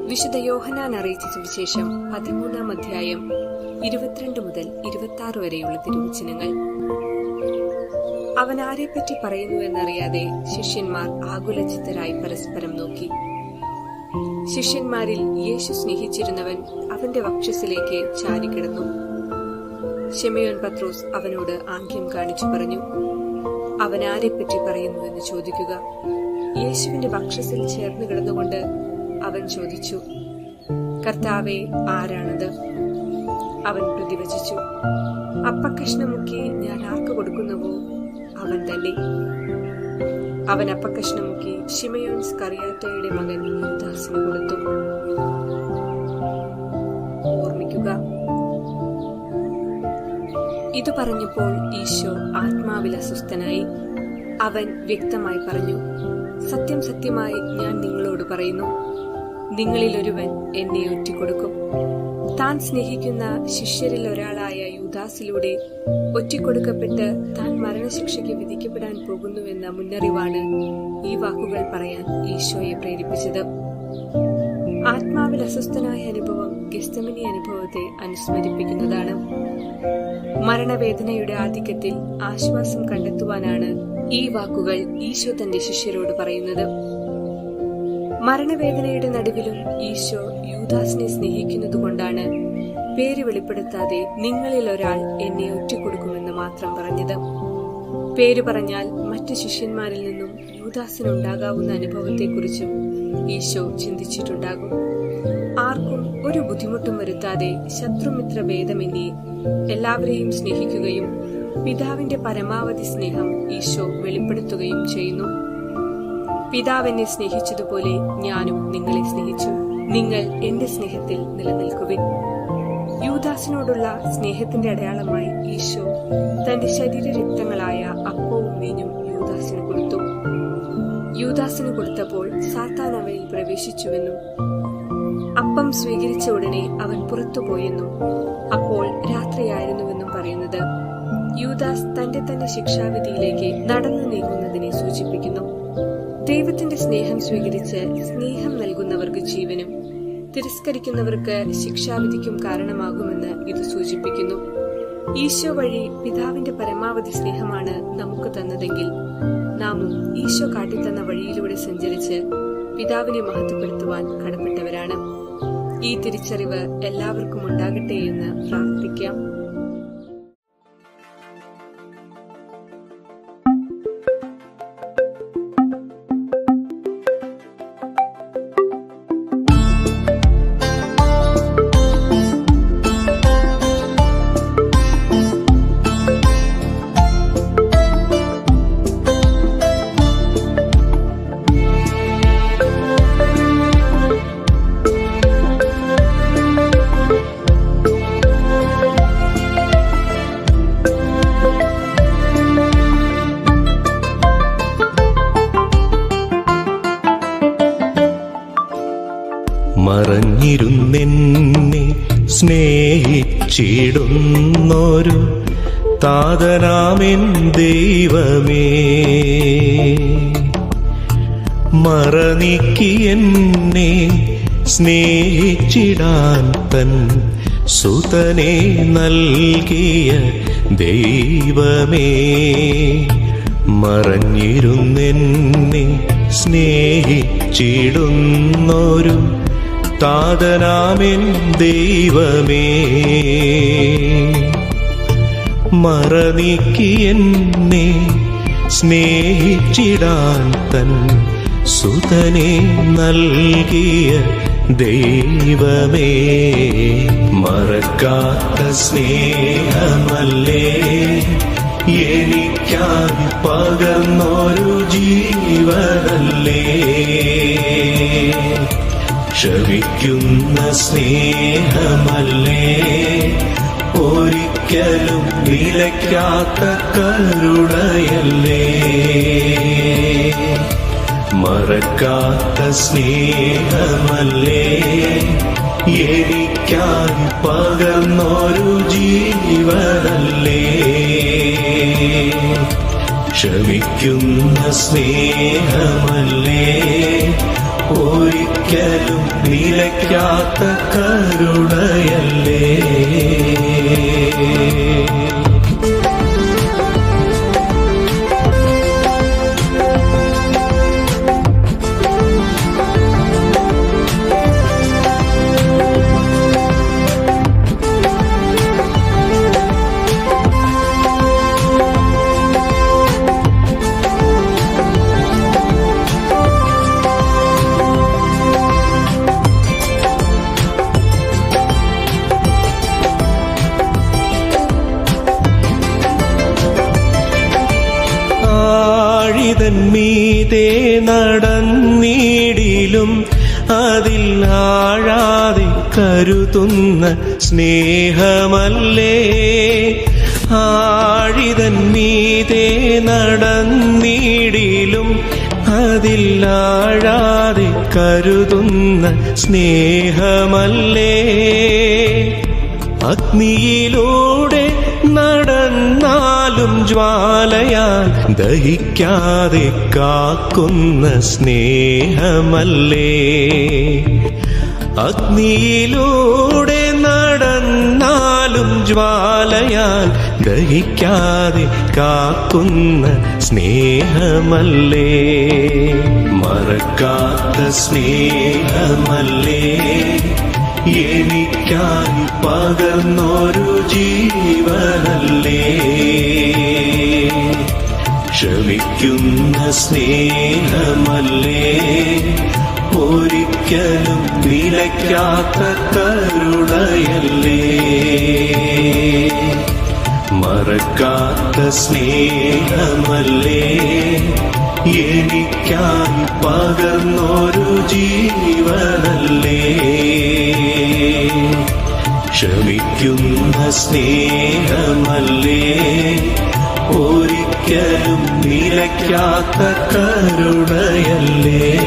വിശുദ്ധ യോഹന്നാൻ അറിയിച്ച സുവിശേഷം 13-ാം അധ്യായം 22 മുതൽ 26 വരെയുള്ള തിരുവചനങ്ങൾ. അവൻ ആരെപ്പറ്റി പറയുന്നുവെന്നറിയാതെ ശിഷ്യന്മാർ ആകുലചിത്തരായി പരസ്പരം നോക്കി. ശിഷ്യന്മാരിൽ യേശു സ്നേഹിച്ചിരുന്നവൻ അവന്റെ വക്ഷസ്സിലേക്ക് ചാരിക്കിടന്നു. ശിമയോൻ പത്രോസ് അവനോട് ആംഗ്യം കാണിച്ചു പറഞ്ഞു, അവൻ ആരെപ്പറ്റി പറയുന്നുവെന്ന് ചോദിക്കുക. യേശുവിന്റെ വക്ഷസ്സിൽ ചേർന്ന് കിടന്നുകൊണ്ട് അവൻ ചോദിച്ചു, കർത്താവേ, ആരാണത്? അവൻ പ്രതിവചിച്ചു, അപ്പക്കഷ്ണം മുക്കി ഞാൻ ആർക്ക് കൊടുക്കുന്നുവോ അവൻ തന്നെ. അവൻ അപ്പക്കഷ്ണം മുക്കി ശിമയോൻ സ്കറിയാത്തയുടെ മകൻ യൂദാസിന് കൊടുത്തു. ഓർമ്മിക്കുക, ഇതു പറഞ്ഞപ്പോൾ ഈശോ ആത്മാവിൽ അസ്വസ്ഥനായി. അവൻ വ്യക്തമായി പറഞ്ഞു, സത്യം സത്യമായി ഞാൻ നിങ്ങളോട് പറയുന്നു, നിങ്ങളിൽ ഒരുവൻ എന്നെ ഒറ്റിക്കൊടുക്കും. താൻ സ്നേഹിക്കുന്ന ശിഷ്യരിൽ ഒരാളായ യൂദാസിലൂടെ ഒറ്റിക്കൊടുക്കപ്പെട്ട് താൻ മരണശിക്ഷയ്ക്ക് വിധിക്കപ്പെടാൻ പോകുന്നുവെന്ന മുന്നറിവാണ് ഈ വാക്കുകൾ പറയാൻ ഈശോയെ പ്രേരിപ്പിച്ചത്. ആത്മാവിൽ അസ്വസ്ഥനായ അനുഭവം ഗെത്സമനി അനുഭവത്തെ അനുസ്മരിപ്പിക്കുന്നതാണ്. മരണവേദനയുടെ ആധിക്യത്തിൽ ആശ്വാസം കണ്ടെത്തുവാനാണ് ഈ വാക്കുകൾ ഈശോ തന്റെ ശിഷ്യരോട് പറയുന്നത്. മരണവേദനയുടെ നടുവിലും ഈശോ യൂദാസിനെ സ്നേഹിക്കുന്നതുകൊണ്ടാണ് പേര് വെളിപ്പെടുത്താതെ നിങ്ങളിൽ ഒരാൾ എന്നെ ഒറ്റിക്കൊടുക്കുമെന്ന് മാത്രം പറഞ്ഞത്. പേര് പറഞ്ഞാൽ മറ്റു ശിഷ്യന്മാരിൽ നിന്നും യൂദാസിനുണ്ടാകാവുന്ന അനുഭവത്തെക്കുറിച്ചും ഈശോ ചിന്തിച്ചിട്ടുണ്ടാകും. ആർക്കും ഒരു ബുദ്ധിമുട്ടും വരുത്താതെ ശത്രുമിത്ര ഭേദമന്യേ എല്ലാവരെയും സ്നേഹിക്കുകയും പിതാവിന്റെ പരമാവധി സ്നേഹം ഈശോ വെളിപ്പെടുത്തുകയും ചെയ്യുന്നു. പിതാവ് എന്നെ സ്നേഹിച്ചതുപോലെ ഞാനും നിങ്ങളെ സ്നേഹിച്ചു. നിങ്ങൾ എന്റെ സ്നേഹത്തിൽ നിലനിൽക്കുവിൻ. യൂദാസിനോടുള്ള സ്നേഹത്തിന്റെ അടയാളമായി ഈശോ തന്റെ ശരീരരക്തങ്ങളായ അപ്പവും വീഞ്ഞും യൂദാസിന് കൊടുത്തു. യൂദാസിന് കൊടുത്തപ്പോൾ സാത്താൻ അവനിൽ പ്രവേശിച്ചുവെന്നും അപ്പം സ്വീകരിച്ച ഉടനെ അവൻ പുറത്തുപോയെന്നും അപ്പോൾ രാത്രിയായിരുന്നുവെന്നും പറയുന്നത് യൂദാസ് തന്റെ ശിക്ഷാവിധിയിലേക്ക് നടന്നു നീങ്ങുന്നതിനെ സൂചിപ്പിക്കുന്നു. ദൈവത്തിന്റെ സ്നേഹം സ്വീകരിച്ച് സ്നേഹം നൽകുന്നവർക്ക് ജീവനും തിരസ്കരിക്കുന്നവർക്ക് ശിക്ഷാവിധിക്കും കാരണമാകുമെന്ന് ഇത് സൂചിപ്പിക്കുന്നു. ഈശോ വഴി പിതാവിന്റെ പരമാവധി സ്നേഹമാണ് നമുക്ക് തന്നതെങ്കിൽ നാമും ഈശോ കാട്ടിത്തന്ന വഴിയിലൂടെ സഞ്ചരിച്ച് പിതാവിനെ മഹത്വപ്പെടുത്തുവാൻ കടപ്പെട്ടവരാണ്. ഈ തിരിച്ചറിവ് എല്ലാവർക്കും ഉണ്ടാകട്ടെ എന്ന് പ്രാർത്ഥിക്കാം. മറഞ്ഞിരുന്നെന്നെ സ്നേഹിച്ചിടുന്നൊരു താതനാമെൻ ദൈവമേ, മറനീക്കി എന്നെ സ്നേഹിച്ചിടാൻ തൻ സുതനെ നൽകിയ ദൈവമേ, മറഞ്ഞിരുന്നെന്നെ സ്നേഹിച്ചിടുന്നൊരു താതനാമെൻ ദൈവമേ, മറനീക്കി എന്നെ സ്നേഹിച്ചിടാൻ തൻ സുതനെ നൽകിയ ദൈവമേ, മറക്കാത്ത സ്നേഹമല്ലേ എനിക്കായി പകർന്നൊരു ജീവനല്ലേ, ക്ഷമിക്കുന്ന സ്നേഹമല്ലേ ഒരിക്കലും നിലയ്ക്കാത്ത കരുണയല്ലേ, മറക്കാത്ത സ്നേഹമല്ലേ എനിക്കായി പകർന്നൊരു ജീവനല്ലേ, ക്ഷമിക്കുന്ന സ്നേഹമല്ലേ ഒരിക്കലും നിലയ്ക്കാത്ത കരുണയല്ലേ. മീതെ നടന്നിടിലും അതിൽ ആഴാതെ കരുതുന്ന സ്നേഹമല്ലേ. ആഴിതൻ മീതെ നടന്നിടിലും അതിൽ ആഴാതെ കരുതുന്ന സ്നേഹമല്ലേ. അഗ്നിയിലൂടെ നടന്നാലും ജ്വാലയാൽ ദഹിക്കാതെ കാക്കുന്ന സ്നേഹമല്ലേ. അഗ്നിയിലൂടെ നടന്നാലും ജ്വാലയാൽ ദഹിക്കാതെ കാക്കുന്ന സ്നേഹമല്ലേ. മറക്കാത്ത സ്നേഹമല്ലേ. എനിക്കായി പകർന്നൊരു ജീവനല്ലേ. ക്ഷമിക്കുന്ന സ്നേഹമല്ലേ. ഒരിക്കലും നിലയ്ക്കാത്ത കരുണയല്ലേ. മറക്കാത്ത സ്നേഹമല്ലേ. എനിക്കായി പകർന്നൊരു ജീവനല്ലേ. ക്ഷമിക്കുന്ന സ്നേഹമല്ലേ. ഒരിക്കലും നിലയ്ക്കാത്ത കരുണയല്ലേ.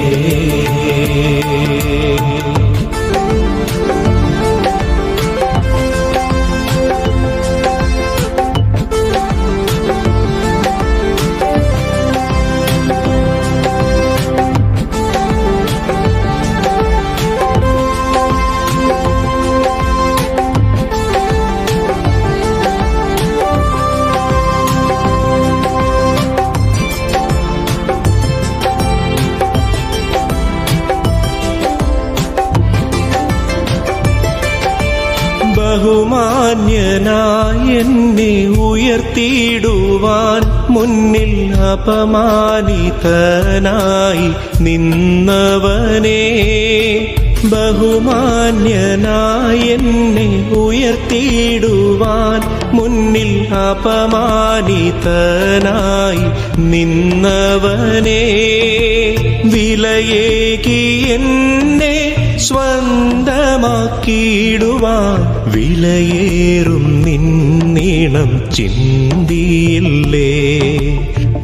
ബഹുമാന്യനായി എന്നെ ഉയർത്തിയിടുവാൻ മുന്നിൽ അപമാനിതനായി നിന്നവനേ. ബഹുമാന്യനായി എന്നെ ഉയർത്തിയിടുവാൻ മുന്നിൽ അപമാനിതനായി നിന്നവനേ. വിലയേകി എന്നെ സ്വന്തമാക്കിയിടുവാൻ വിലയേറും നിന്നിണം ചിന്തിയില്ലേ.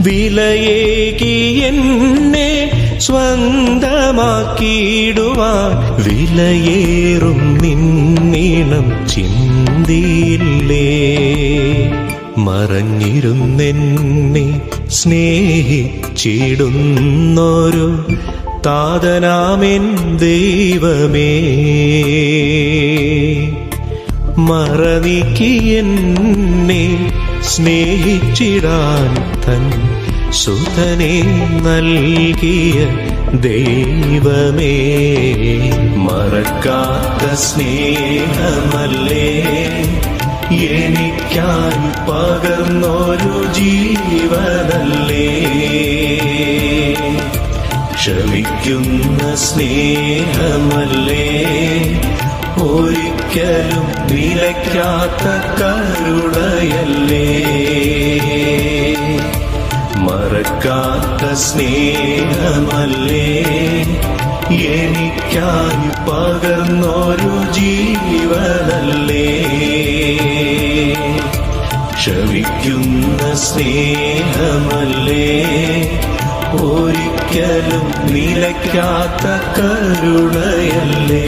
വിലയേകി എന്നെ സ്വന്തമാക്കിയിടുവാൻ വിലയേറും നിന്നിണം ചിന്തിയില്ലേ. മറഞ്ഞിരുന്നെന്നെ സ്നേഹിച്ചിടുന്നൊരു താതനാമെൻ ദൈവമേ. മറനീക്കി എന്നെ സ്നേഹിച്ചിടാൻ തൻ സുതനെ നൽകിയ ദൈവമേ. മറക്കാത്ത സ്നേഹമല്ലേ. എനിക്കായി പകർന്നൊരു ജീവനല്ലേ. ക്ഷമിക്കുന്ന സ്നേഹമല്ലേ. ഒരിക്കലും നിലയ്ക്കാത്ത കരുണയല്ലേ. മറക്കാത്ത സ്നേഹമല്ലേ. എനിക്കായി പകർന്നൊരു ജീവനല്ലേ. ക്ഷമിക്കുന്ന സ്നേഹമല്ലേ. ഒരിക്കലും നിലയ്ക്കാത്ത കരുണയല്ലേ.